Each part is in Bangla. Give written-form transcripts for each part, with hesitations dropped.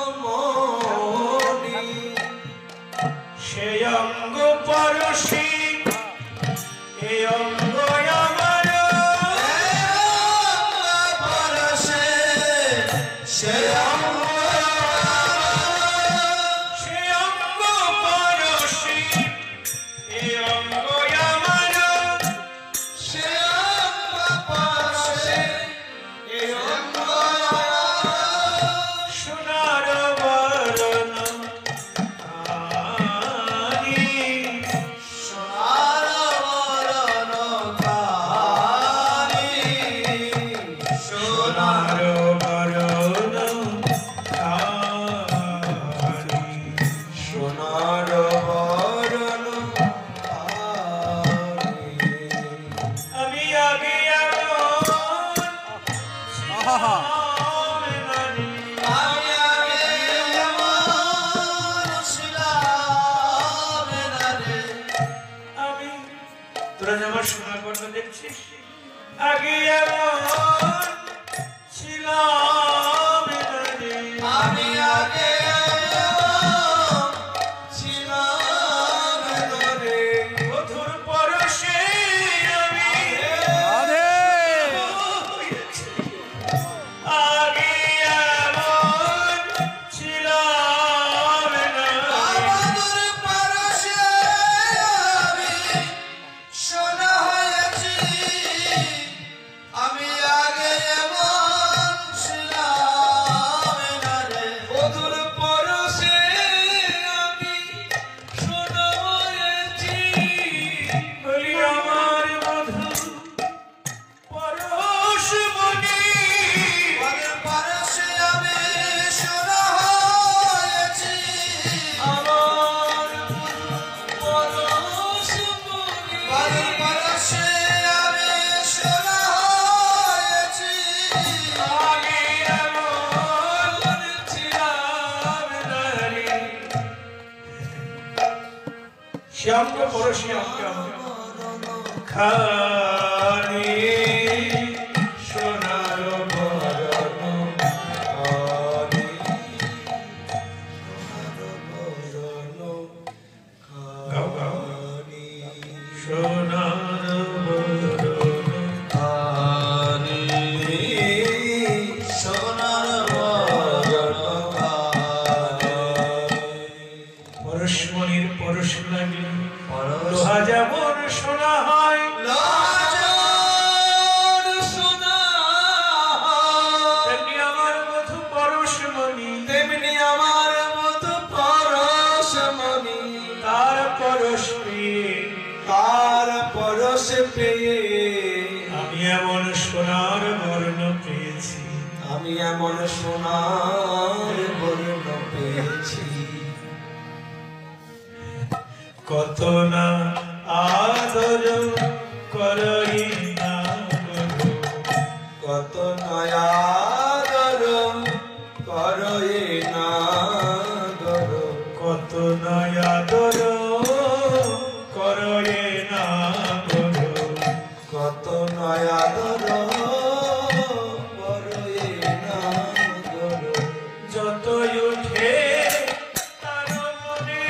পরশমণি সে অঙ্গ পরশী এ অঙ্গ আমার পরশে সে অঙ্গ পরশী এ অঙ্গ আমার সে অঙ্গ পরশে এ অঙ্গ সোনার বরণ কানি সোনার বরণ কানি সোনার বরণ কানি সোনার বরণ কানি আমি আগে তোরা আমার সোনার বর্ণ দেখছিস আগে ছিলাম আমি আগে ছিলাম মধুর পরশে আমি আগে ছিলাম মধুর পরশে আমি সোনা হয়েছি আমি আগে ছিলাম মধুর পরশে আমি সোনা হয়েছি বলি আমার মধু পরশ মনি পরশে আমি সোনা হয়েছি আমার পরশ মনি পরশে আমি সোনা হয়েছি আগে এমন ছিলাম নারী শ্যাম পরশে খানি সোনার বরণ খানি সোনার বরণ খানি সোনার বরণ খানি সোনার বরণ খানি পরশমণির পরশ লাগিল লোহা যেমন সোনা হয় তেমনি আমার মধু পরশমণি তেমনি আমার মধু পরশমণি তার পরশ পেয়ে আমি এমন সোনার বর্ণ পেয়েছি আমি এমন সোনার বর্ণ পেয়েছি কত না আদর করই না গো কত না আদর করই না গো কত না আদর করই না গো কত না আদর করই না গো যতই উঠে তার মনে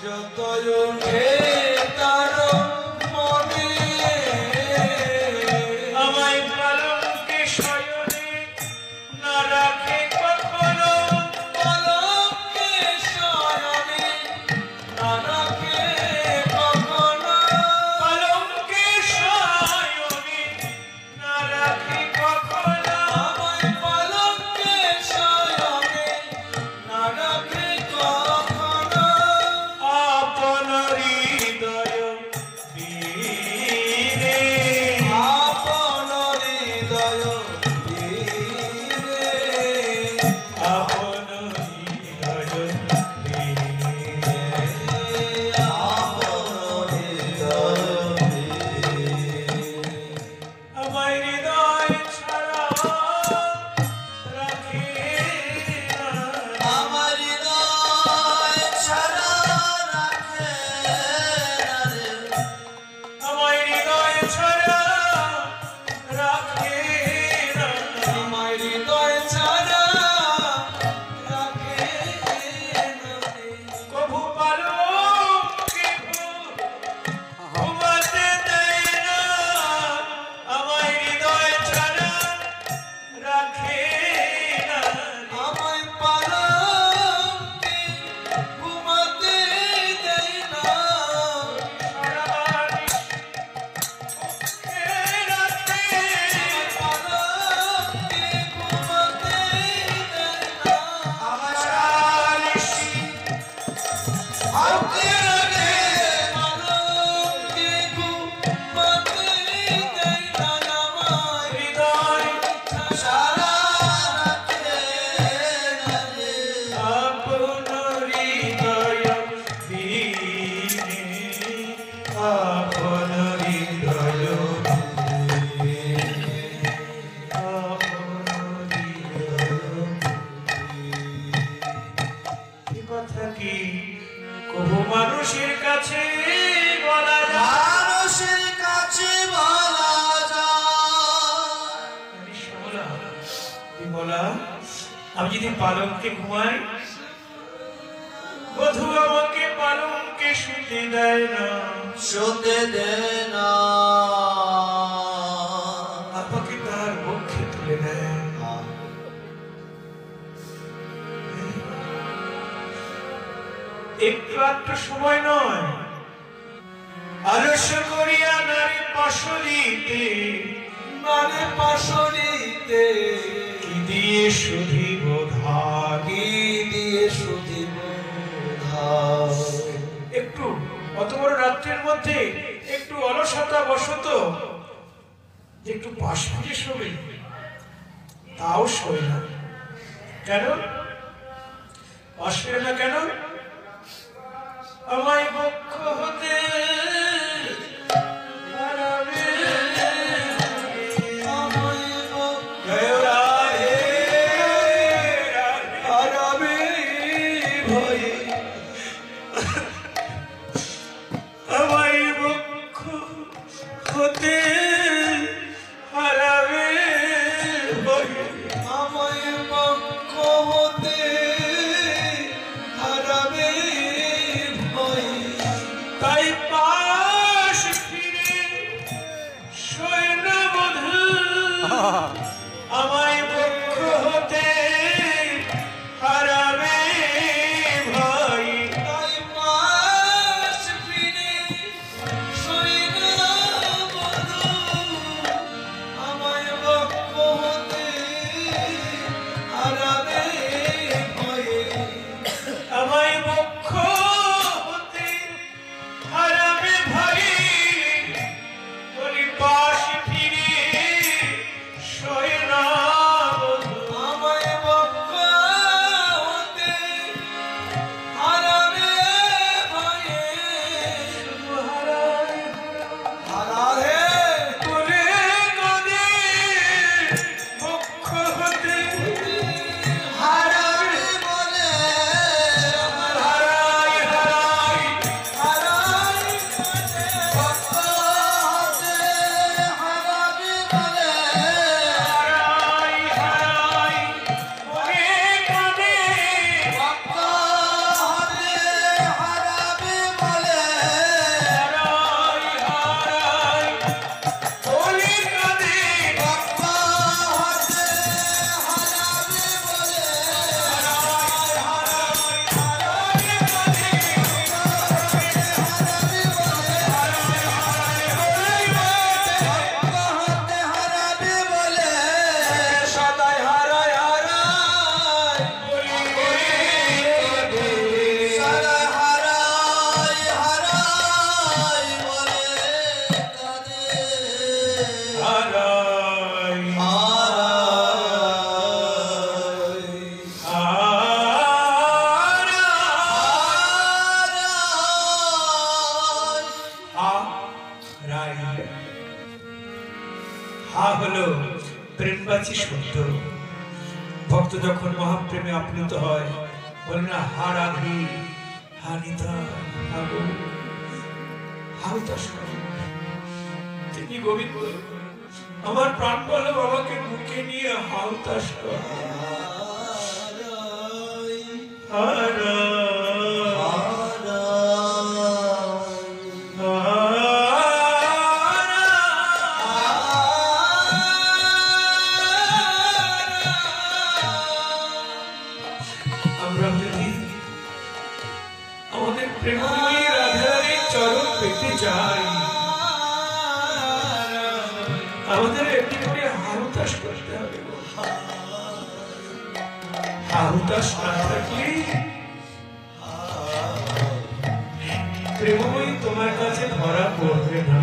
যতই উঠে তার মনে আমায় কলঙ্কে শয়নে না রাখে কখনো কলঙ্কে শয়নে না রাখে কখনো কলঙ্কে শয়নে না রাখে কখনো আমায় কলঙ্কে শয়নে না রাখে কখনো আপন হৃদয় বীরে আপন হৃদয় বীরে বিমলা, আমি যদি পালঙ্কে ঘুমাই, বধূ আমাকে পালঙ্কে শুতে দেয় না, শুতে দেয় না, আমাকে তার বক্ষে তুলে নেয়। একটু একটু সময় নয়, আলস্য করিয়া নারী পাশরিতে, নারী পাশরিতে কি দিয়ে শুধিব ধার, কি দিয়ে শুধিব ধার। একটু অত বড় রাত্রের মধ্যে একটু অলসতা বসত, একটু পাশ ফিরে শোবে, তাও শোয় না। কেন আসবে না? কেন? আমায় বক্ষ হতে হারাবে, আমায় জয় রাধে রাধে, হারাবে ভয়ে, আমায় বক্ষ হতে হারাবে ভয়ে, আমায় বক্ষ হতে হারাবে ভয়ে, তাই পাশ ফিরে শোয় না বধূ, আমায় বক্ষ হতে হারাবে ভাই। তাই পাশ ফিরে শোয় না বধূ, আমায় বক্ষ হতে হারাবে ভয়ে, আমায় বক্ষ হতে হারাবে ভাই, বলি পাশ ফিরে শোয় না বধূ, আমায় বক্ষ হতে হারাবে ভয়ে, শুধু হারায় হারাবে বলে কাঁদে, বক্ষ হতে হারাবে বলে, হারাই হারাই হারাবে বক্ষ হতে হারাবে বলে, হারাই হারাই বলে কাঁদে, বক্ষ হতে হারাবে বলে, হারাই হারাই বলে কাঁদে, বক্ষ হতে হারাবে বলে, হতে হারাবে বলে, সদাই হারায় হারায়, সদাই হারায় হারায় বলে কাঁদে, হারাই হারায় হারাই। হা হলো প্রেমবাচী শব্দ। ভক্ত যখন মহাপ্রেমে আপ্লুত হয়, বলে না হা রাধি, হা নিতাই, হা গো, হা উদাস করে। তিনি গোবিন্দ, আমার প্রাণ বলে বাবাকে বুকে নিয়ে হা উদাস করে। হারাই আমরা যদি আমাদের প্রেমময়ী রাধারানীর চরণ পেতে চাই, আমাদের এমনি করে হাহুতাশ করতে হবে। হাহুতাশ না থাকলে প্রেমময়ী তোমার কাছে ধরা পড়বে না।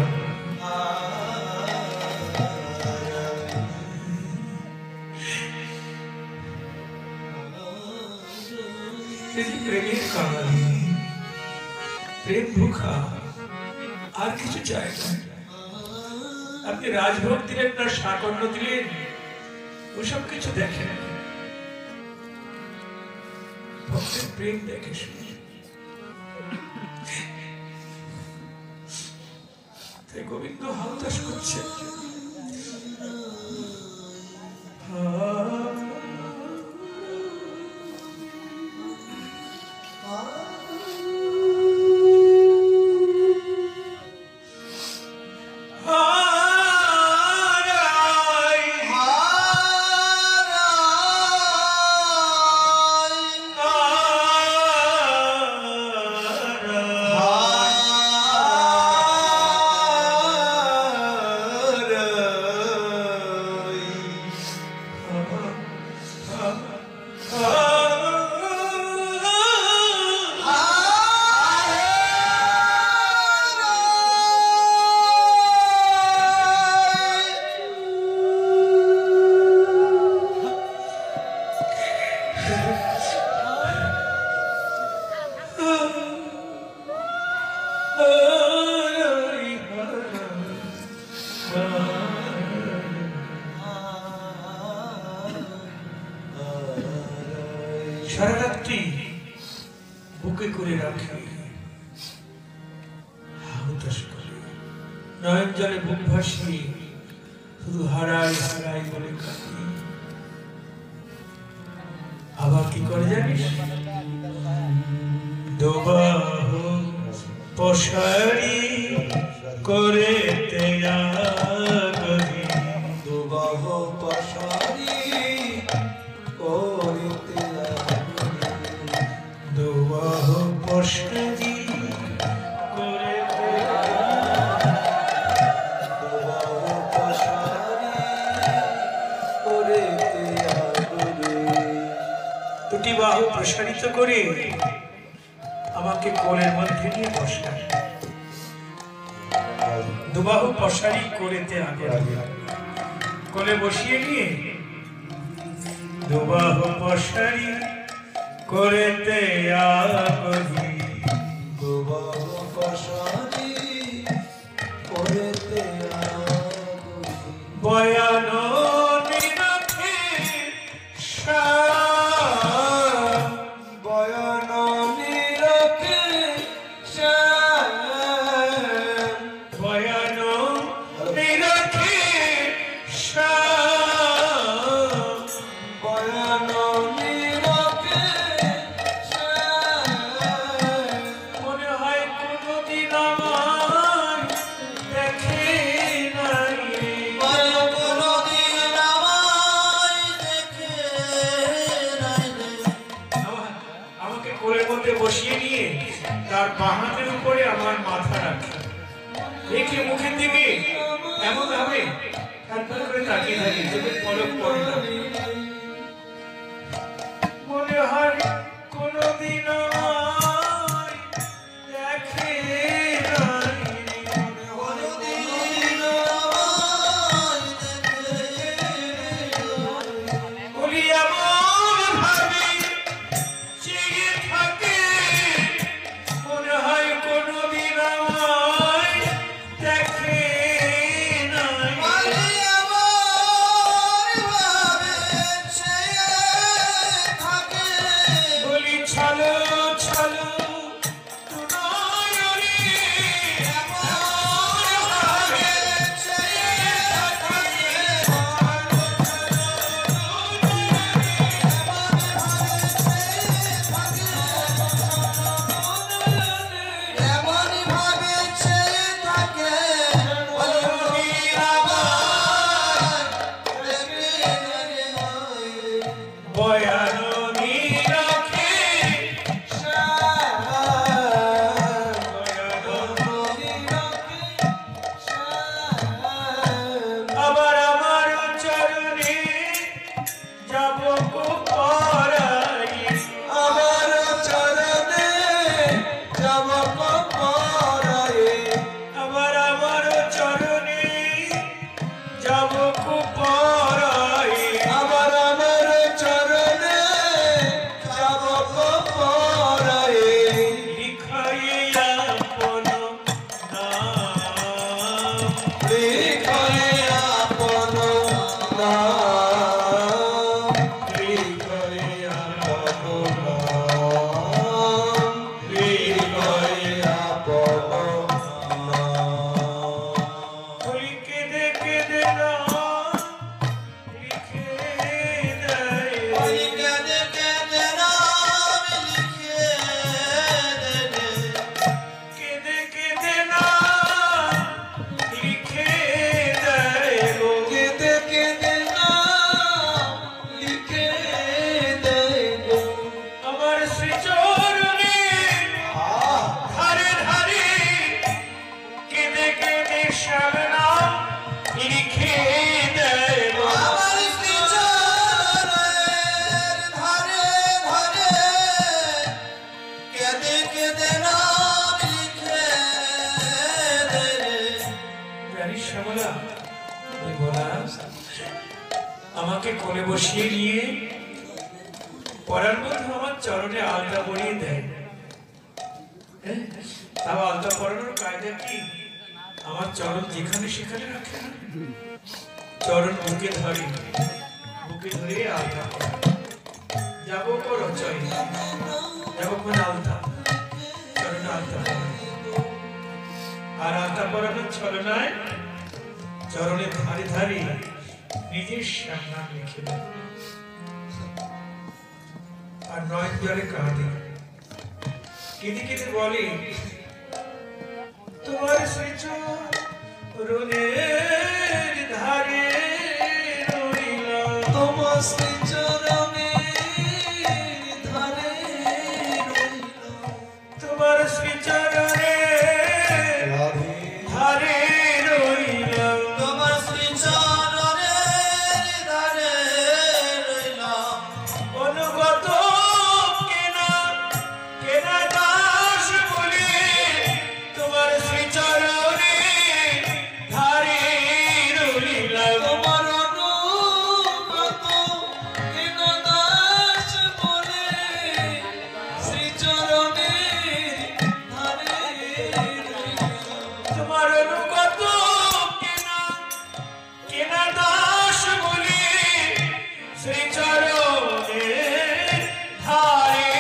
প্রেমের কারণে প্রেম ভুখা আর কিছু চায় না। আপনি রাজভোগ দিলেন না শাকন্য দিলেন, ওসব কিছু দেখেন, ভক্তের প্রেম দেখে শুনে। তাই গোবিন্দ হাউতাস করছে, সারা রাত্রি বুকে করে রাখে, হুতাশ করে, নয়ন জলে বুক ভাসিয়ে শুধু হারাই হারাই বলে কাঁদি। আবার কি করে জানিস? দুবাহু পশারি করে তেয়াগি, দুবাহু পশারি করে তেয়াগি, দুবাহু পশারি করে দুবাহু পশারি করে তেয়াগি। দুটি বাহু প্রসারিত করে আমাকে কোলের মধ্যে নিয়ে বসায়, দুবাহু প্রসারি করেতে আগে কোলে বসিয়ে নিয়ে দুবাহু প্রসারি করেতে আগি, দুবাহু পশারি করে তেয়াগি, বয়ান নিরখে বয়ন নিরখে শ্যাম, বয়ান নিরখে বয়ন নিরখে শ্যাম। মনে হয় কোনদিন আমায় দেখে নাই, বয় কোনদিন আমায় দেখে নাই রে। আমাকে কোলের মধ্যে বসিয়ে নিয়ে তার বাঁ হাতের উপরে আমার মাথা রাখে, রেখে মুখের দিকে এমন ভাবে একবার করে তাকিয়ে থাকে, চোখের পলক পড়ে না। মনে হয় কোনদিন আমায় দেখে নাই, কোনদিন আমায় দেখে নাই। বলি এমন ভাবে চেয়ে থাকে, মনে হয় কোনদিন আমায় দেখে নাই। বলি আমার ভাবে চেয়ে থাকে, বলি ছালো ছালো নয়নে, আমার ভাবে চেয়ে থাকে, এমনই ভাবে চেয়ে থাকে। বলি আমায় দেখে নাই রে। বয়ান নিরখে আবার আমার চরণে যাব পরাই, আমার চরণে যাব পরায়ে, আবার আমার চরণে যাব পরাই, আবার আমার চরণে যাব পরায়ে। লিখাইয়া আপন নাম, লিখে আপন নাম, লিখে আপন নাম, লিখে আপন নাম। বলি কেঁদে কেঁদে নাম লিখে দেয়, ওই কেঁদে কেঁদে নাম লিখে দেবে, কেঁদে কেঁদে নাম লিখে দেয় গো। কেঁদে কেঁদে নাম লিখে দেবে। আমার শ্রীচরণে ধারে ধারে কেঁদে কেঁদে শ্যাম নাম লিখে দেয় গো। আমার শ্রীচরণের ধারে ধারে কেঁদে কেঁদে নাম লিখে দেবে। জানিস শ্যামলা, ওই বলা আমাকে কোলে বসিয়ে নিয়ে পরার মধ্যে আমার চরণে আলতা পরিয়ে দেয়। হ্যাঁ, তাও আলতা পরানোর কায়দা কি? আমার চরণ যেখানে সেখানে রাখে না, চরণ বুকে ধরে, বুকে ধরে আলতা পরায়। যাবো করো চয় যাবো কোন আলতা চরণে আলতা আর আলতা পরানোর ছলনায় চরণে ধারি ধারি নিজের নাম লিখে দেয় আর নয় জলে কাঁদে কেঁদে কেঁদে বলে তোমার শ্রীচরণের ধারে রইলাম তোমার শ্রীচরণের ধারে রইলাম তোমার শ্রীচরণের ধারে রইলাম তোমার শ্রীচরণের ধারে রইলাম অনুগত কেনা কেনা দাস বলে তোমার শ্রীচরণের ধারে রইলাম তোমার অনুগত কেন দাস বলে শ্রীচরণের ধারে রইলাম তোমার অনুগত কেনা কেনা দাস বলে শ্রীচরণের ধারে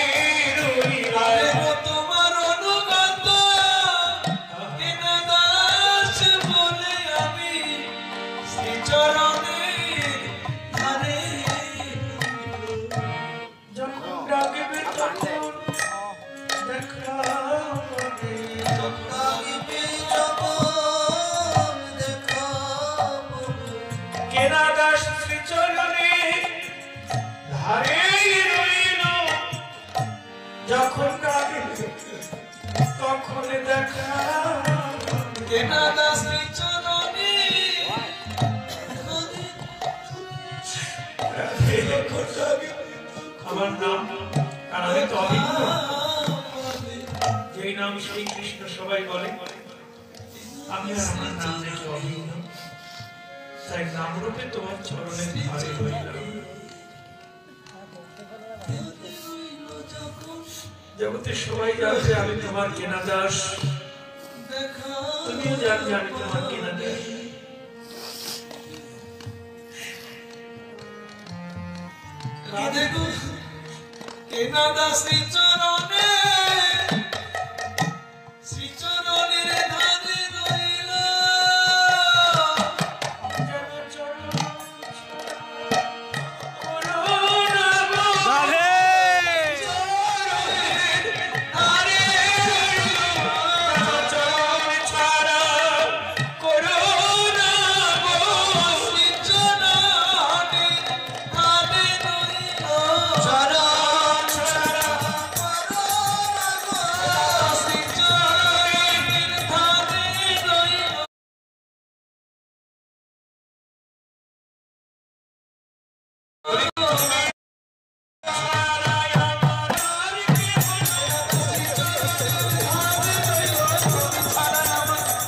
রইলাম তোমার অনুগত কেন দাস বলে আমি শ্রীচরণের ধারে যখন ডাকবে তখন দেখা হবে। লাগিবে যখন দেখাবো কেনা দাস শ্রীচরণে ধারে রইল যখন ডাকবে তখন দেখা হবে। কেন দাস শ্রীচরণে আমার নাম আর আমি তো অভিন্ন যেই নাম শ্রী কৃষ্ণ সবাই বলে আমি আর আমার নাম দেখে অভিন্ন তাই নাম রূপে তোমার চরণের ধারে রইলাম জগতের সবাই জানবে আমি তোমার কেনা দাস তুমিও জানবে আমি তোমার কেনা দাস রাধে গো কেন দাস শ্রীচরণে শ্রীচরণের ধারে রইলাম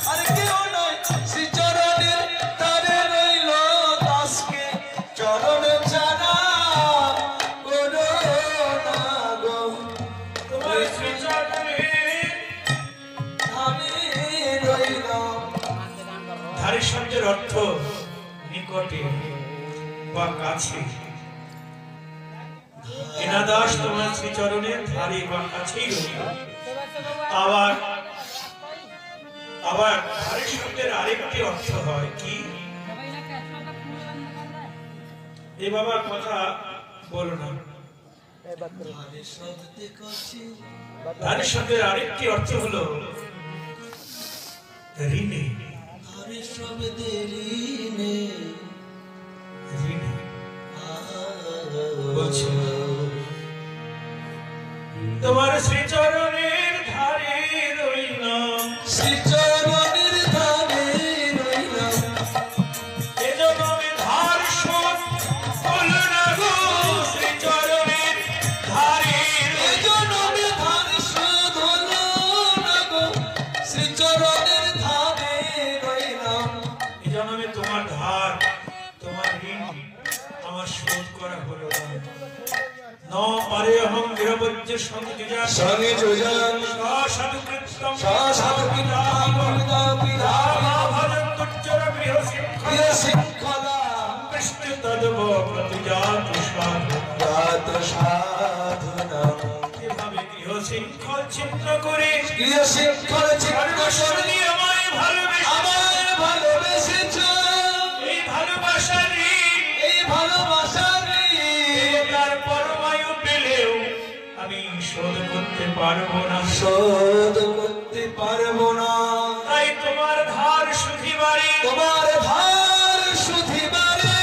আরে কেউ নয় শ্রীচরণের ধারে রইল দাসকে চরণ ছাড়া করো না গো তোমার শ্রীচরণের ধারে রইলাম ধারে শব্দের অর্থ নিকটে বা কাছে কেনা দাস তোমার শ্রীচরণের ধারে বা কাছেই রইল আবার আবার ধারে শব্দের আরেকটি অর্থ হয় কি এ বাবা কথা বলো না ধারে শব্দে কাছে ধারে শব্দের আরেকটি অর্থ হলো ঋণী ধারে শব্দে ঋণে ঋণী বলছি তোমার শ্রীচরণের ধারে রইলাম শ্রীচরণের ধারে রইলাম এজন্য আমি ধার শোধ হল না গো শ্রীচরণের ধারে এজন্য আমি ধারে শোধ হলো না গো শ্রীচরণের ধারে রইলাম এজন্য আমি তোমার ধার তোমার ঋণ আমার শোধ করা হলো না ন পারে অহং নিরবজ্য সংযুজা সঙ্গে যোজন সাধু কৃত্যম সাধু কীর্তন রামা ভজন তুচ্ছর গৃহ প্রিয় শৃঙ্খলা কৃষ্ণ তদব প্রতিজাত সাধু জাত ছিন্ন করে গৃহ শিক্ষণ ছিন্ন করে আমায় ভালোবেসেছ। এই ভালোবাসার এই ভালোবাসার তার পরমায়ু পেলেও আমি শোধ করতে পারবো না, শোধ করতে পারবো না। তাই তোমার ধার সুধিবারে তোমার ধার সুধিবারে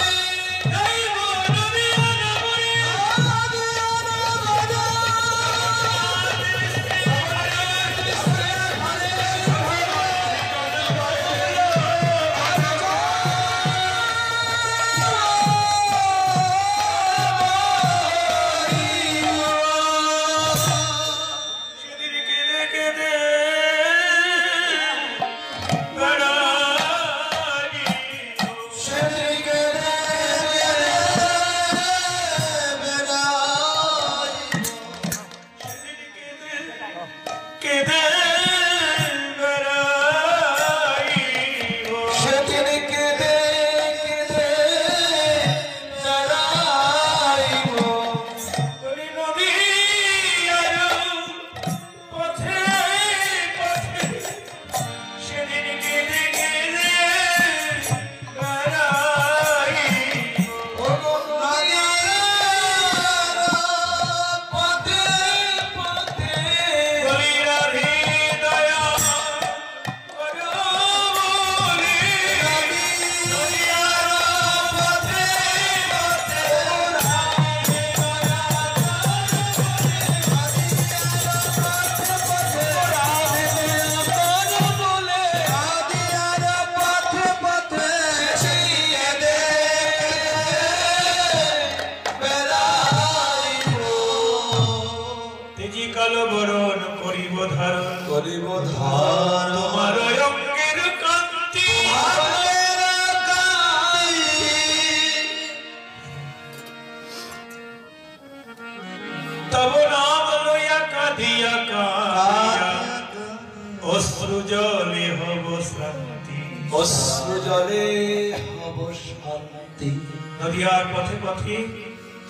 নদিয়ার পথে পথে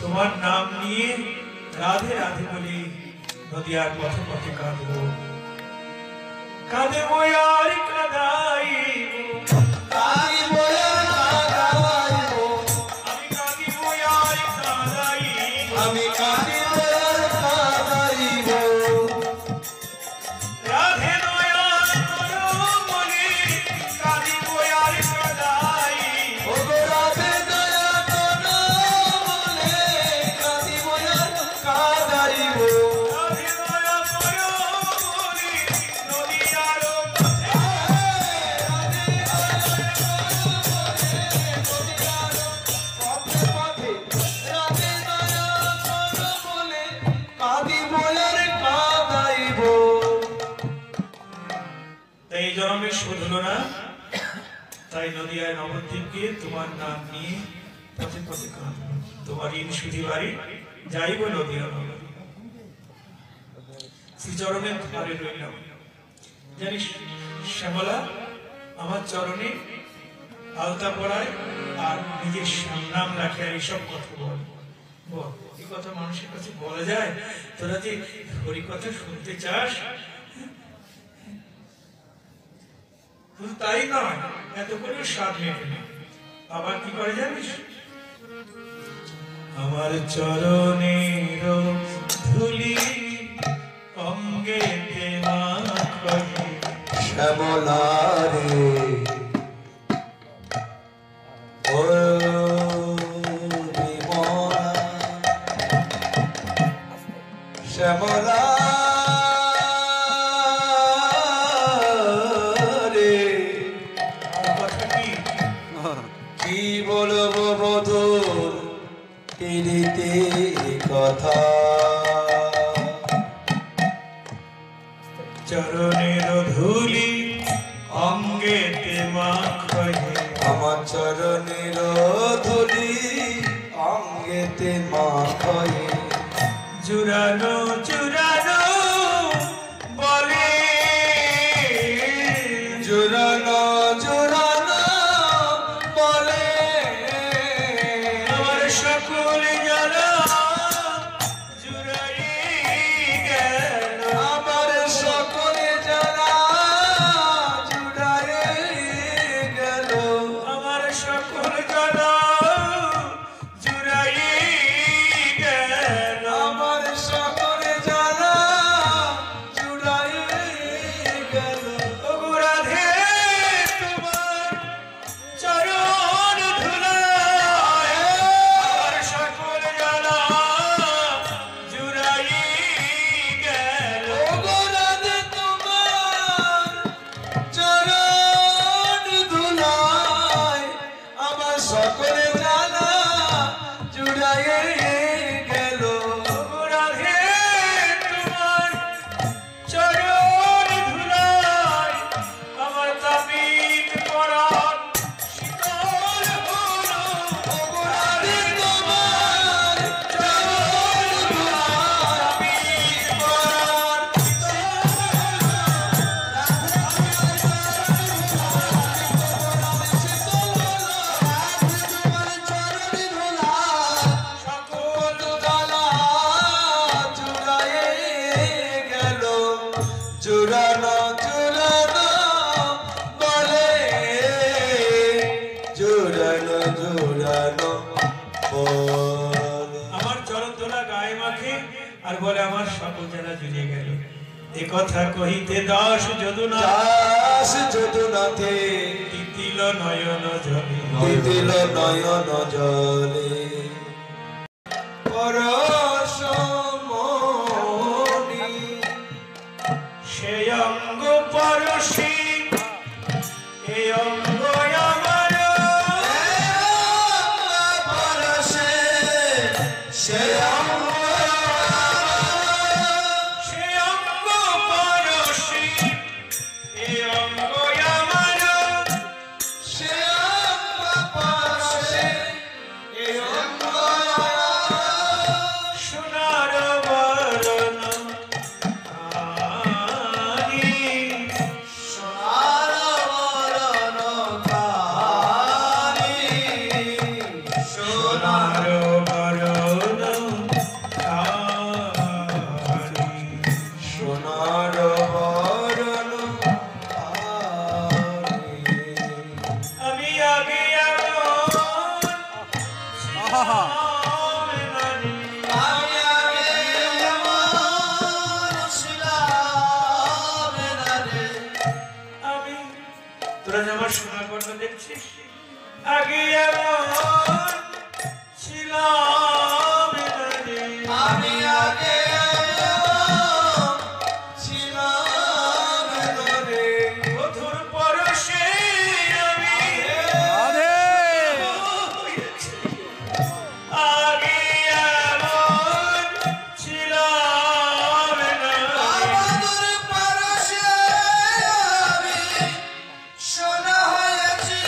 তোমার নাম নিয়ে রাধে রাধে বলে নদিয়ার পথে পথে কাঁদবো, কাঁদবো আর কাঁদাইবো, কাঁদিবো আর কাঁদাইবো, আমি কাঁদিবো আর কাঁদাইবো, আমি কাঁদিবো আর কাঁদাইবো। রাধে দয়া করো বলে কাঁদিবো আর কাঁদাইবো, ওগো রাধে দয়া করো বলে কাঁদিবো আর কাঁদাইবো। রাধে দয়া করো বলে নদিয়ার পথে এই জন্মে শুধলো না, তাই নদিয়ায় নবদ্বীপকে তোমার নাম নিয়ে পথে পথে কাঁদবো, তোমার ঋণ শুধিবারে যাইব নদিয়া নগরী। শ্রীচরণের ধারে রইলাম, জানিস শ্যামলা আমার চরণে আলতা পড়ায় আর নিজের নাম রাখে আর এইসব কথা বল। এই কথা মানুষের কাছে বলা যায়? তোরা যে হরি কথা শুনতে চাস, তাই নয়, এত করে স্বাদ মেটে না। আবার কি করে জানিস? আমার চরণের ধুলি অঙ্গে মাখাই শ্যামলা রে ও বিমলা, শ্যামলা রে কথা কি? কি বলবো বধুর পিড়িতে কথা, চরণের ধুলি অঙ্গেতে মাখাই আমার চরণের ধুলি অঙ্গেতে মাখাই, জুড়ানো জুড়ানো বলে, জুড়ানো জুড়ানো বলে, আমার সকল জ্বালা জুড়াই গেল, আমার গেল রাধে তোমার চরণ ধুলায় আমার তাবিজ পরাণ শীতল হলো। রাধে তোমার চরণ ধুলায় সকল জ্বালা জুড়ায়ে গেল জুড়ানো জুড়ানো বলে জুড়ানো জুড়ানো বলে আমার চরণ তোলা গায়ে মাখে আর বলে আমার সকল যারা জুড়িয়ে গেল। এ কথা কহিতে দাস যদুনা দাস যদুনাথে তিতিল নয়ন জলে। দিদিল নয়ন জলে পরশমণি সে অঙ্গ পরশি এ অঙ্গ আমার পরশে সে সে অঙ্গ পরশি এ অঙ্গ আমার সে পরশে এ অঙ্গ সোনার বরণ আনি সোনার বরণ কানি সোনার সোনার বরণ আনি সোনার বরণ কানি আমি আগে এমন ছিলাম নানি। আমি আগে যেমন ছিলাম না রে আমি তোরা যে আমার সোনার বর্ণ দেখছিস আগে এমন ছিলাম নানি। আমি আগে যেমন ছিলাম না রে মধুর পরশে আমি আগে এমন ছিলাম নানি। আমাদের পরশে আমি সোনা হয়েছি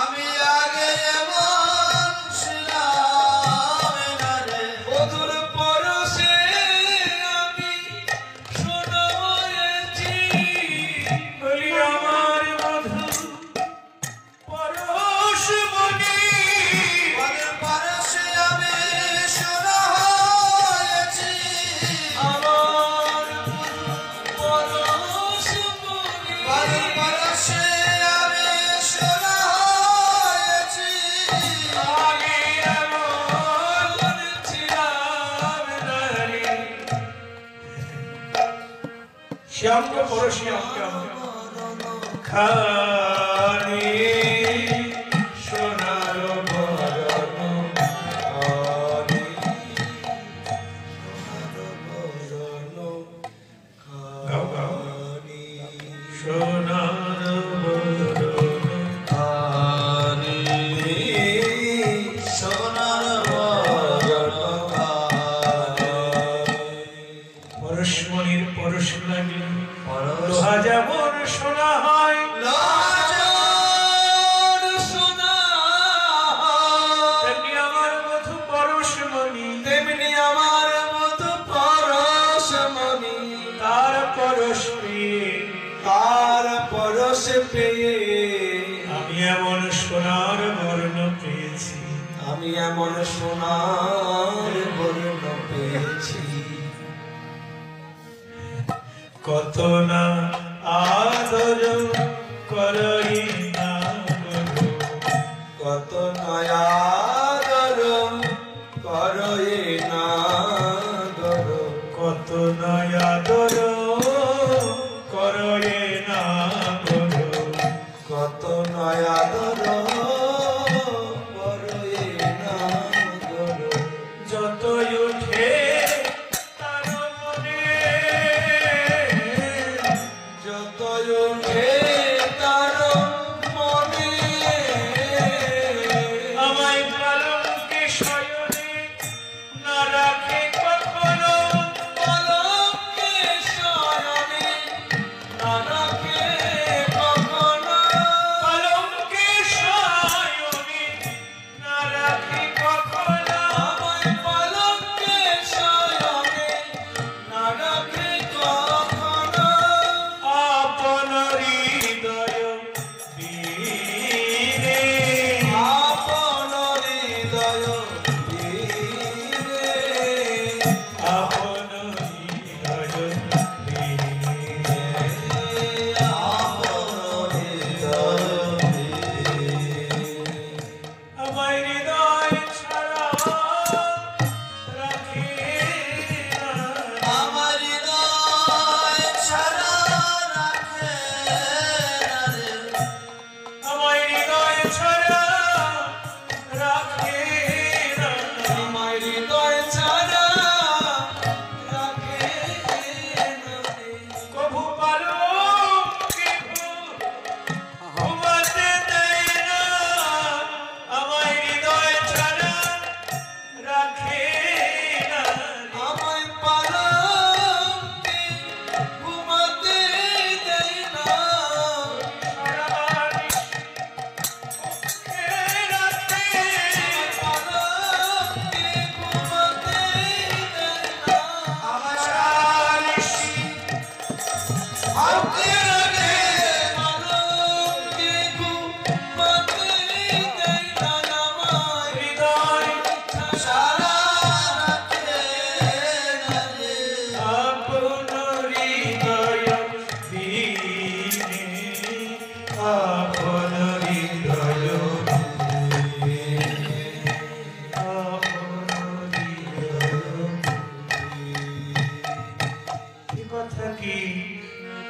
আমি আগে এমন ছিলাম না রে মধুর পরশে আমি সোনা হয়েছি বলি আমার মধু পরশ মনি মধুর পরশে আমি সোনা হয়েছি আমার পরশ মনি মধুর পরশে আমি সোনা হয়েছি আগে এমন ছিলাম নানি। শ্যামক পরশি আমাকে খানি সোনার বরণ আনি গাও গাও আনি সোনার বরণ আনি সোনার বরণ আনি পরশমণির পরশ লাগলে লোহা যেমন সোনা হয় লাজর সোনা তেমনি আমার মধু পরশমণি তেমনি আমার মতো পরশমণি তার পরশ পেয়ে তার পরশ পেয়ে আমি এমন সোনার বর্ণ পেয়েছি। আমি এমন সোনার বর্ণ পেয়েছি কত না আদর করই না গো। কত নয়াদর করয়ে না দর কত না আদর করয়ে না গো। কত নয়াদর করয়ে না দর যতই উঠে তার মনে যত উঠে তার শয়নে না রাখে কখনো পলকে শয়নে না রাখে কখনো পলকে শয়নে না রাখে কখনো আমায় পলকে শয়নে না রাখে কখনো আপন হৃদয় বীরে আপন হৃদয় ধীরে আপন হৃদয় বীরে আপন হৃদয় ধীরে আমার হৃদয় ছাড়া রাখে না আমার হৃদয় ছাড়া রাখে না রে আমার হৃদয় ছাড়া রাখে না আমার হৃদয় ছাড়া রাখে না রে কভু পালকে ঘুমাতে দেয় না আমার হৃদয় ছাড়া রাখে না আমায় পালকে ঘুমাতে দেয় না পালকে ঘুমাতে দেয় না আমার শালিশি হাতে রে পালকে ঘুমাতে দেয় না আমায় হৃদয় সারা রাখে না রে আপন হৃদয় বীরে আপন হৃদয় কথা কি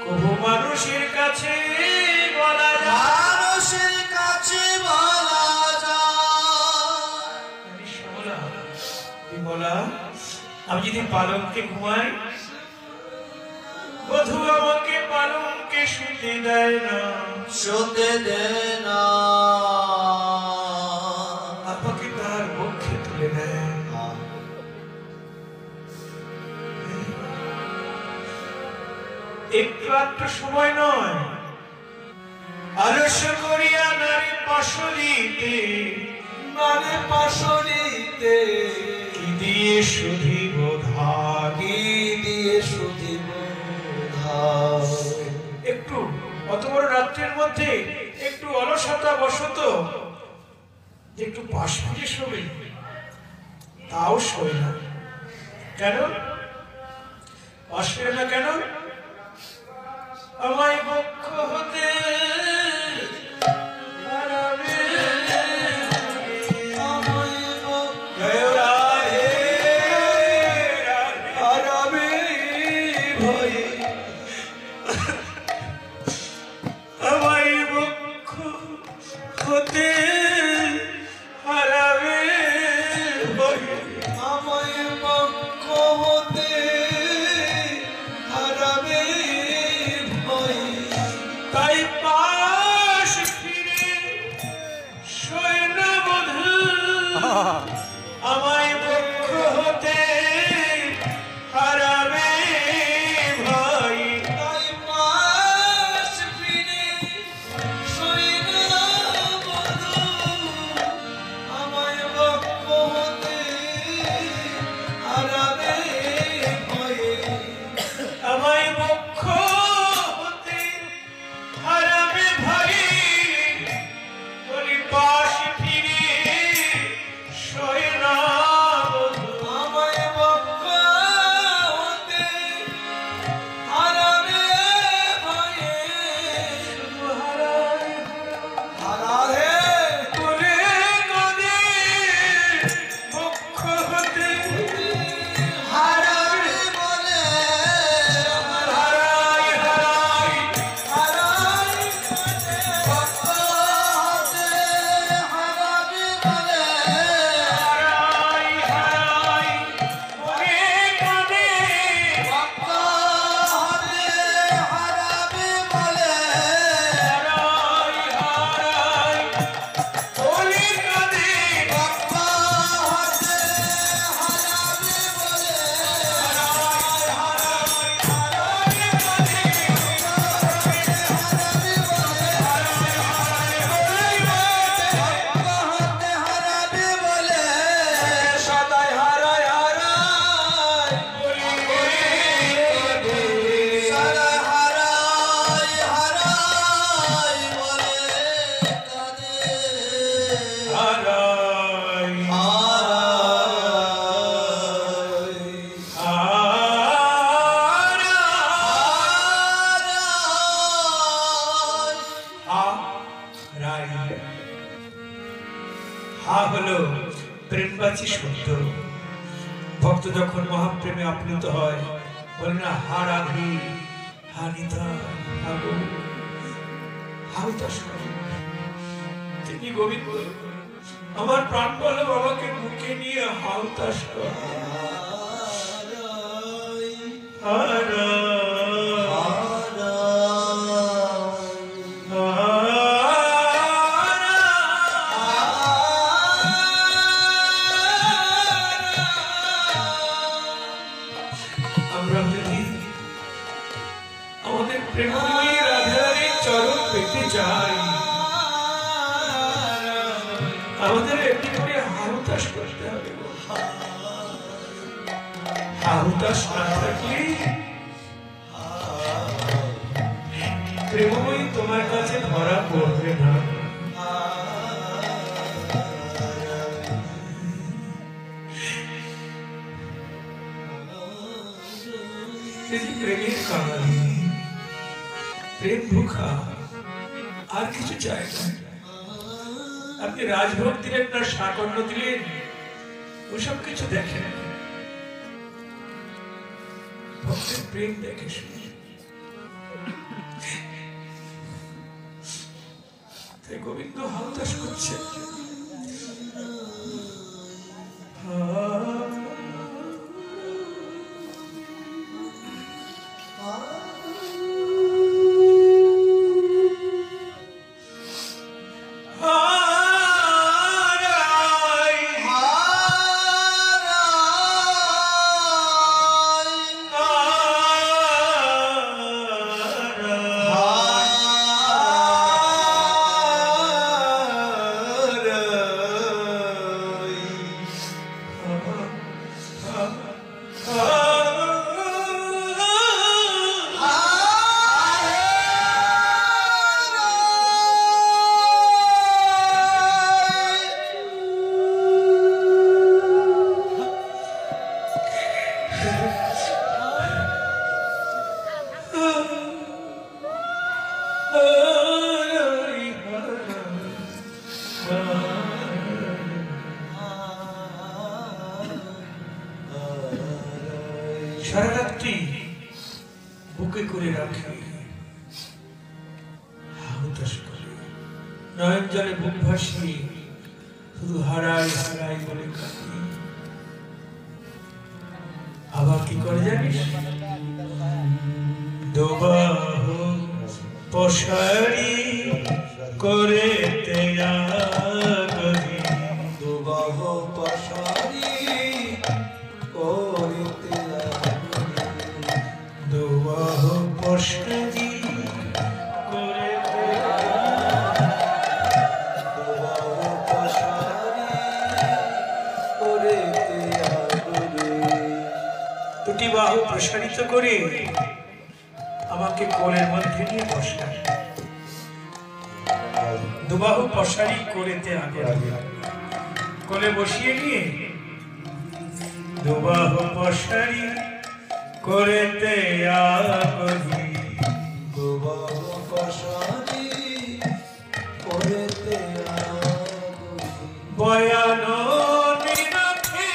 কবু মানুষের কাছে বলা যায় মানুষের কাছে বলা যায় শ্যামলা, বিমলা, আমি যদি পালঙ্কে ঘুমাই বধূ আমাকে পালঙ্কে শুতে দেয় না শুতে দে না আমাকে তার পক্ষে তুলে নেয় একটু আধটু সময় নয় আলস্য করিয়া নারী পাশরিতে মানে পাশরিতে কি দিয়ে শুধিব ধার কি দিয়ে শুধিব ধার একটু অত বড় রাত্রের মধ্যে একটু অলসতা বসত একটু পাশ ফিরে শোবে তাও শোয় না কেন পাশ ফিরে না কেন আমায় বক্ষ হতে হারাবে আমায় জয় রাধে রাধে। হারাবে ভয়ে আমায় বক্ষ হতে হারাবে বয়ে। আমায় বক্ষ হতে হারাবে ভয়ে তাই পাশ ফিরে শোয় না বধূ আমায় বক্ষ হতে হারাবে ভাই তাই পাশ ফিরে শোয় না বধূ আমায় বক্ষ হতে হারাবে ভয়ে আমায় বক্ষ হতে হারাবে ভাই বলি পাশ ফিরে শোয় না প্রেমবাচী সুন্দর। ভক্ত যখন মহাপ্রেমে আপ্লুত হয় বলে না, হা রাধি হা নিতাই হা গৌর, হাউতাস করে। তিনি গোবিন্দ আমার প্রাণ বলে বাবাকে বুকে নিয়ে হাউতাস করে। আমরা যদি আমাদের প্রেমময়ী রাধারানীর চরণ পেতে চাই, আমাদের একটি করে হাহুতাস করতে হবে। হাহুতাস না থাকলে প্রেমময়ী তোমার কাছে ধরা পড়বে না। প্রেমের কারণে প্রেম ভুখা আর কিছু চাই না। আপনি রাজভোগ দিলেন না সাকর্ণ দিলেন, ওসব কিছু দেখেন, ভক্তের প্রেম দেখে শুনে। তাই গোবিন্দ হাউতাস করছে। সারা রাত্রি বুকে করে রাখে, হাহুতাস করে, নয়ন জলে বুক ভাসিয়ে শুধু হারাই হারাই বলে কাঁদি। আবার কি করে জানিস? দোবাহ পশারি করে তেয়া গরি, দুবাহ পশারি করে তেয়া গরি, দোবাহ পশারি করে দুবাহ পশারি করে তেয়া গরি। দুটি বাহু প্রসারিত করে আমাকে কোলের মধ্যে নিয়ে বসায়, দুবাহু প্রসারি করেতে আগে কোলে বসিয়ে নিয়ে দুবাহু প্রসারি করেতে আগি, দুবাহ পশারি করে তেয়া গরি। বয়ান নিরখে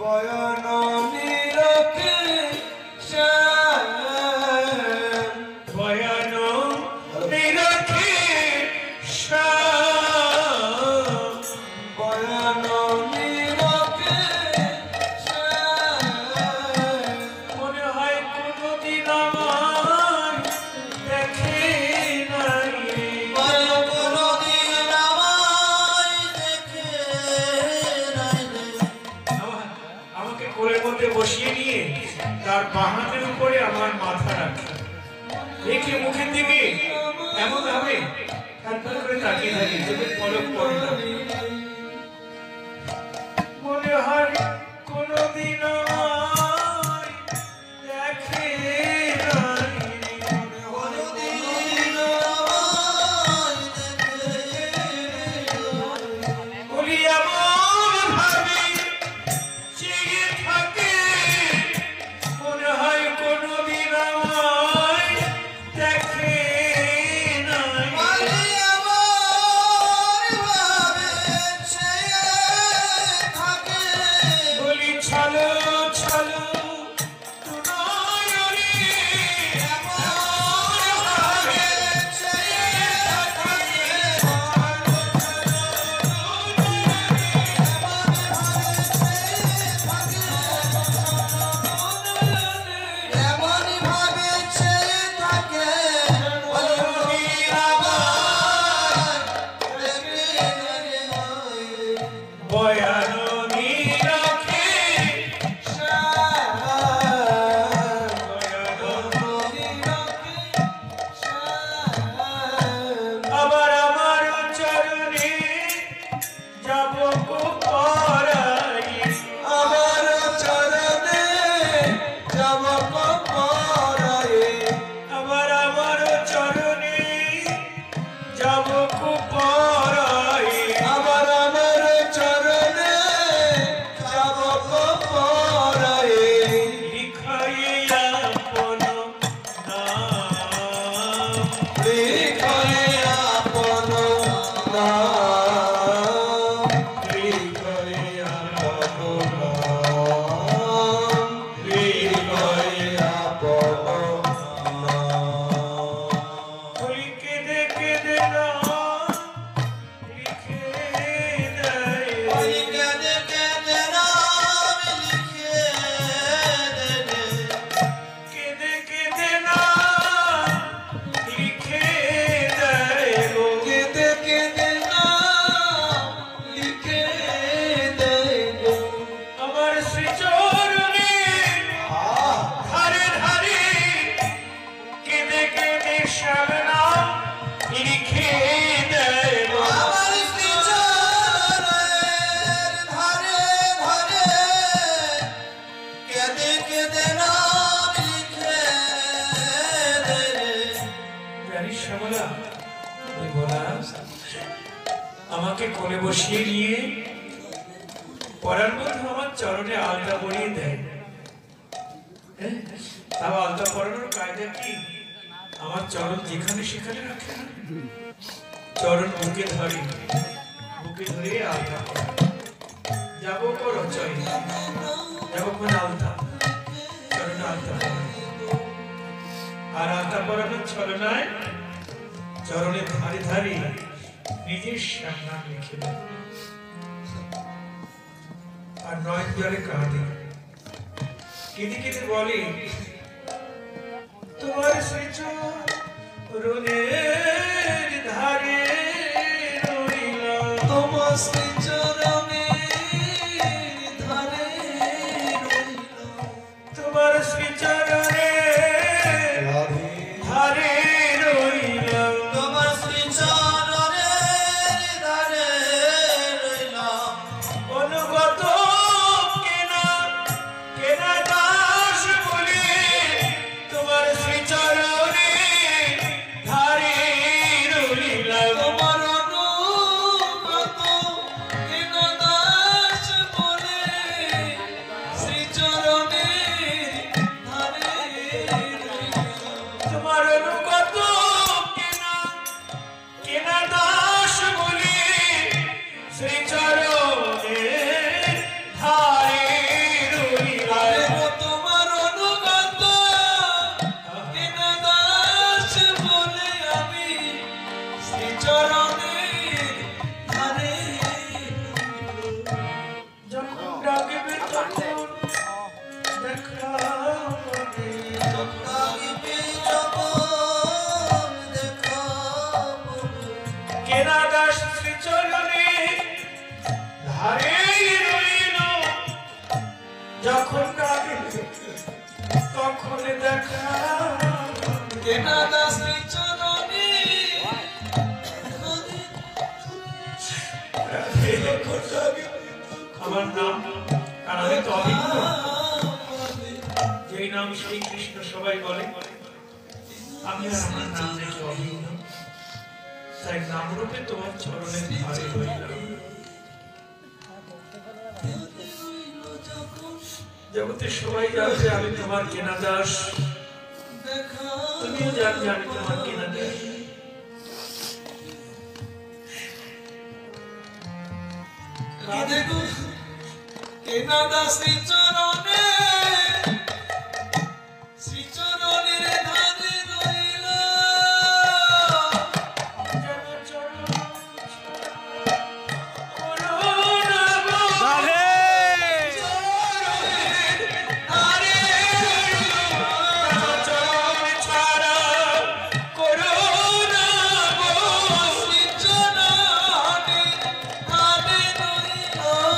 বয়ন নিরকে শ্যাম, বয়ান নিরখে বয়ন নিরকে শ্যাম। মনে হয় কোনদিন আমায় দেখে নাই, বয় কোনদিন আমায় দেখে নাই রে। আমাকে কোলের মধ্যে বসিয়ে নিয়ে তার বাঁ হাতের উপরে আমার মাথা রাখে, রেখে মুখের দিকে এমন ভাবে তারপরে করে তাকিয়ে থাকে, চোখের পলক পড়ে না। মনে হয় কোনদিন আমায় দেখে নাই, কোনদিন আমায় দেখে নাই। বলি এমন ভাবে চেয়ে থাকে, মনে হয় কোনদিন আমায় দেখে নাই। বলি আমার বয়াননি রাখে আবার আমার চরণে যাব পরাই আমার চরণে যাব পরাই আবার আমার চরণে যাব পরাই আবার আমার চরণে যাব পরাই লিখাইয়া আপন নাম লিখে আপন নাম লিখে আপন নাম লিখে আপন নাম লিখে দেখে দিলাম লিখে দেয় ওই কেঁদে কেঁদে নাম লিখে দেবে কেঁদে কেঁদে না লিখে দেয় গো কেঁদে কেঁদে নাম লিখে দেবো আমার শ্রীচরণে ধারে ধারে কেঁদে কেঁদে সামনা লিখে দেয় গো আমার শ্রীচরণের ধারে ধারে কেঁদে কেঁদে নাম লিখে দেবে জানিস শ্যামলা ওই বলা আমাকে কোলে বসিয়ে নিয়ে পরার মধ্যে আমার চরণে আলতা পরিয়ে দেয় হ্যাঁ? তাও আলতা পরানোর কায়দা কি আমার চরণ যেখানে সেখানে রাখে না চরণ বুকে ধরে বুকে ধরে আলতা পরা যাবো করো চয় যাবো কোন আলতা চরণে আলতা পরা আর আলতা পরানোর ছলনায় চরণের ধারে ধারে নিজের শ্যামনাম লিখে দেয় আর নয়ন জলে কাঁদে কেঁদে কেঁদে বলে তোমার শ্রীচরণের ধারে রইলাম তোমার শ্রীচরণের ধারে রইলাম তোমার শ্রীচরণের ধারে রইলাম তোমার শ্রীচরণের ধারে রইলাম অনুগত কেনা কেনা দাস বলে তোমার শ্রীচরণে ধারে রইলাম তোমার অনুগত কেন দাস বলে শ্রীচরণের ধারে রইলাম তোমার অনুগত কেনা কেনা দাস বলে শ্রীচরণে ধারে রইলাম তোমার অনুগত কেন দাস বলে আমি শ্রীচরণের ধারে যখন ডাকবে তখন দেখা হবে। লাগিবে যখন দেখা কেনা দাস শ্রীচরণে ধারে রইল যখন ডাকবে তখন দেখা হবে। কেন দাস শ্রীচরণে আমার নাম আর আমি তো অভিন্ন যেই নাম সেই কৃষ্ণ সবাই বলে আমি আর আমার নাম রেখে অভিন্ন তাই নামরূপে তোমার চরণের ধারে রইলাম জগতের সবাই জানবে আমি তোমার কেনা দাস তুমিও জানবে আমি তোমার কেনা দাস কাঁদে গো কেন দাস শ্রীচরণে শ্রীচরণের ধারে রইলাম যেন চরণ করুণা গো। শ্রীচরণে ধারে রইলাম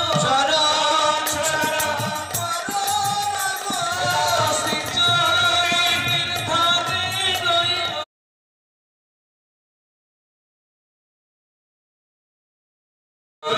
ধারে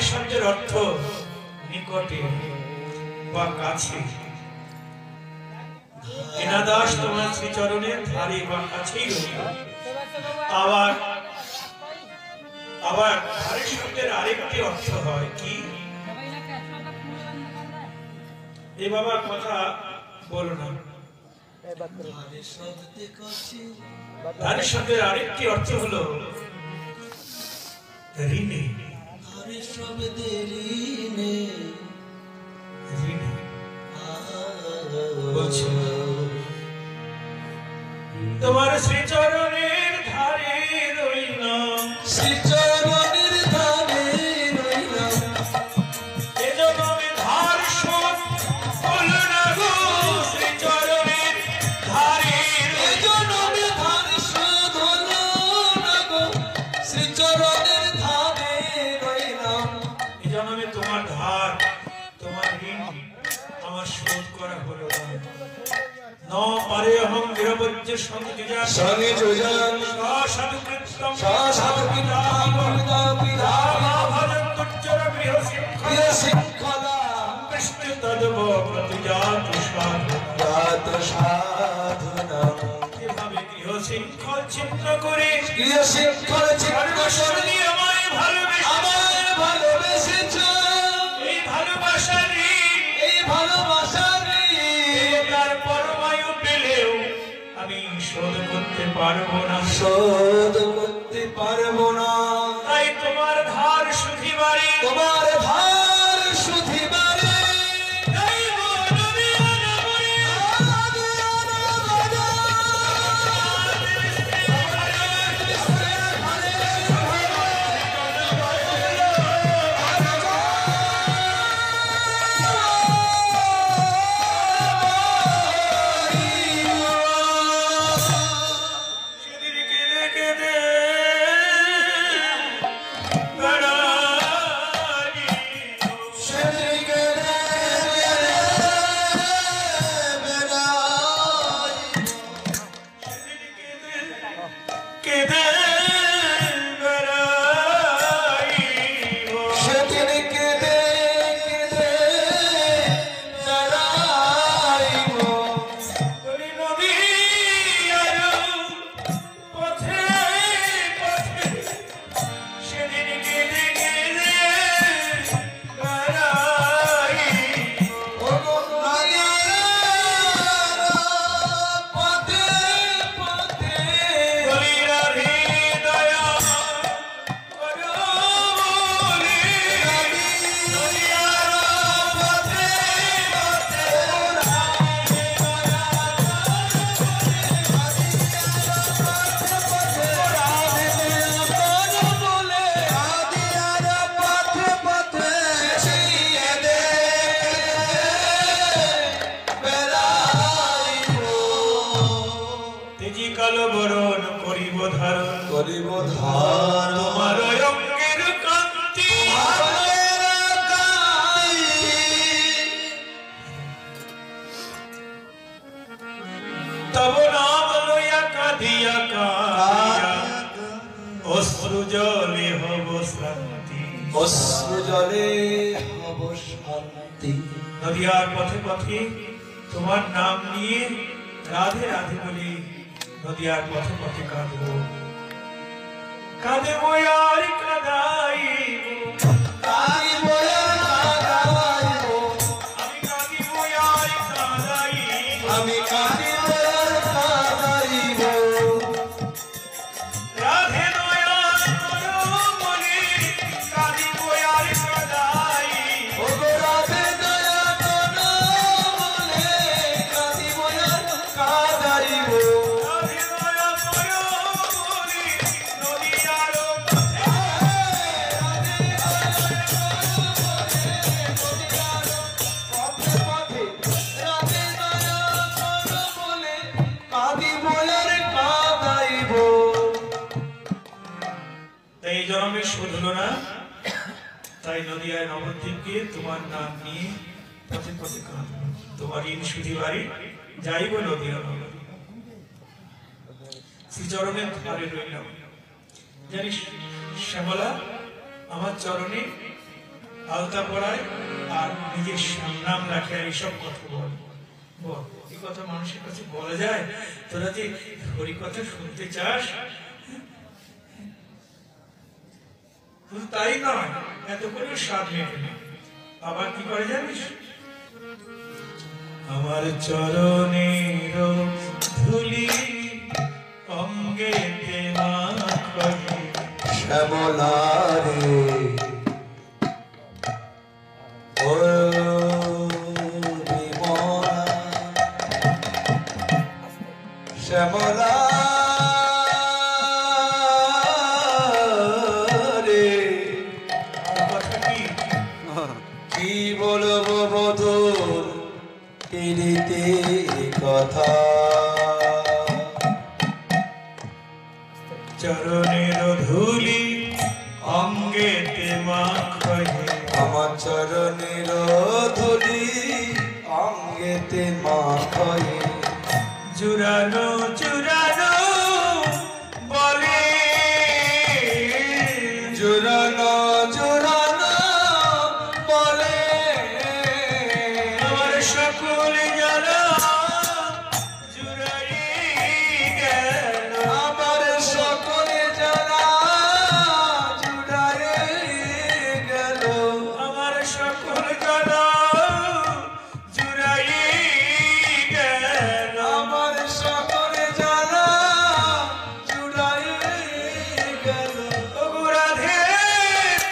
শব্দের অর্থ নিকটে বা কাছে। এনাদাস তোমার শ্রীচরণের ধারে বা কাছেই রইল। আবার আবার ধারে শব্দের আরেকটি অর্থ হয় কি? এ বাবা কথা বলো না। ধারে শব্দের আরেকটি অর্থ হলো ঋণী। তোমার শ্রীচরণের ধারে রইলাম, শ্রীচরণের ধারে রইলাম, এ জন্মে ধার শোধ হলো না গো। শ্রীচরণের ধারে এ জন্মে ধার শোধ হলো না গো। শ্রীচরণের ধারে রইলাম, এ জন্মে তোমার ধার তোমার ঋণ আমার শোধ করা হলো না। ন পারে অহং নিরবজ্য সংযুজা সঙ্গে যোজন সাধু কৃতম সাধু কৃতম রামা ভজন তুচ্ছর গৃহ প্রিয় শৃঙ্খলা কৃষ্ণ তদ্ভ প্রতিজাত সাধনা। এভাবে গৃহ শৃঙ্খল ছিন্ন করে প্রিয় শৃঙ্খল সর্বস্বনী আমায় ভালোবেসেছ। এই ভালোবাসার এই ভালোবাসার তার পরমায়ু পেলেও আমি শোধ করতে পারবো না। শোধ করতে পারবো না। তাই তোমার ধার সুধিবারে তোমার ধার সুধিবারে তাই বলবি অনাবরে। সেদিন কেঁদে কেঁদে বেড়াই, সেদিকে বেড়াই, সেদিন কেঁদে বেড়াই। সেদিন কেঁদে কেঁদে বেড়াইব। বলি নদী আর পথে পথে সেদিন কেঁদে কেঁদে বেড়াই। ও পথে পথে বলি রাধে দয়া করো বলি, নদী আর পথে পথে তেজি কালো বরণ করিব ধারণ, করিব ধার তোমার অঙ্গের কান্তি তব নাম লইয়া কাঁদিয়া কাঁদিয়া অশ্রু জলে হব শান্তি। অশ্রু জলে হব শান্তি। নদিয়ার পথে পথে তোমার নাম নিয়ে রাধে রাধে বলি নদিয়ার পথে পথে কাঁদবো, কাঁদবো আর কাঁদাইব। কাঁদিব আর কাঁদাইব, আমি কাঁদিবো আর কাঁদাইব। আমি কাঁদিব আর কাঁদাইব। রাধে দয়া করো বলি কাঁদিবো আর কাঁদাইব। ও গো রাধে দয়া করো বলে কাঁদিব আর কাঁদাইব। রাধে দয়া করো বলি নদিয়ার পথে পথে পথে জন্মে শোধ হলো না, তাই নদিয়ায় নবদ্বীপকে তোমার নাম নিয়ে পথে পথে কাঁদব। তোমার ঋণ সুধি বাড়ি যাইব নদিয়া নগরী। শ্রীচরণের ধারে রইলাম। জানিস শ্যামলা আমার চরণে আলতা পড়ায় আর নিজের নাম রাখে, আর এইসব কথা বল। এই কথা মানুষের কাছে বলা যায়? তোরা যে হরি কথা শুনতে চাস, শুধু তাই নয়, এত করে স্বাদ মেটে না। আবার কি করে জানিস? আমার চরণের ধুলি অঙ্গে শ্যামলা রে ও বিমলা, শ্যামলা রে কি বলবো বধুর পিড়িতে কথা। চরণের ধুলি অঙ্গেতে মাখায়, আমার চরণের ধুলি অঙ্গেতে মাখায়, জুড়ানো জুড়ানো বলে, জুড়ানো জুড়ানো বলে, আমার সকল জ্বালা জুড়াই গেল, আমার সকলে জ্বালা জুড়ায়ে গেল, আমার সকল জ্বালা জুড়াই গেল, আমার সকলে জ্বালা জুড়ায়ে গেল। ওগো রাধে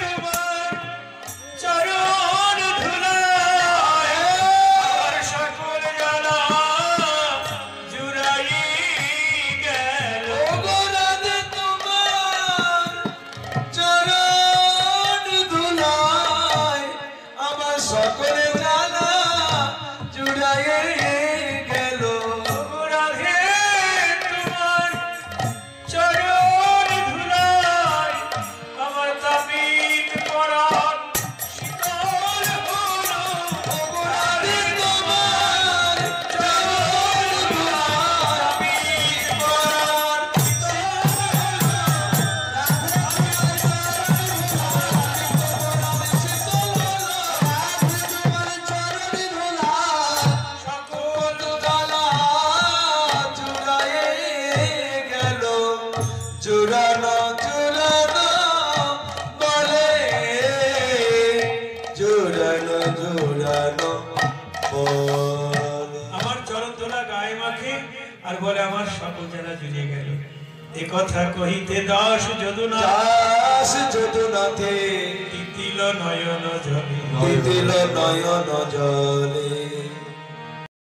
তোমার চরণ ধুলায় আমার সকল জ্বালা জুড়াই গেল, ওগো রাধে তোমার চরণ ধুলায় আমার সকলে জ্বালা জুড়ায়ে গেল। ওগো রাধে তোমার চরণ ধুলায় আমার তাবিজ পরাণ শীতল হলো, ওগো রাধে তোমার চরণ ধুলায় সকল জ্বালা জুড়ায়ে গেল, জুড়ানো জুড়ানো বলে, জুড়ানো জুড়ানো বলে। আমার চরণ তোলা গায়ে মাখে আর বলে আমার সকল জেলা জুড়িয়ে গেল। এ কথা কহিতে দাস যদুনা দাস যদুনাথে তিতিল নয়ন জলে, দিদিল নয়ন জলে,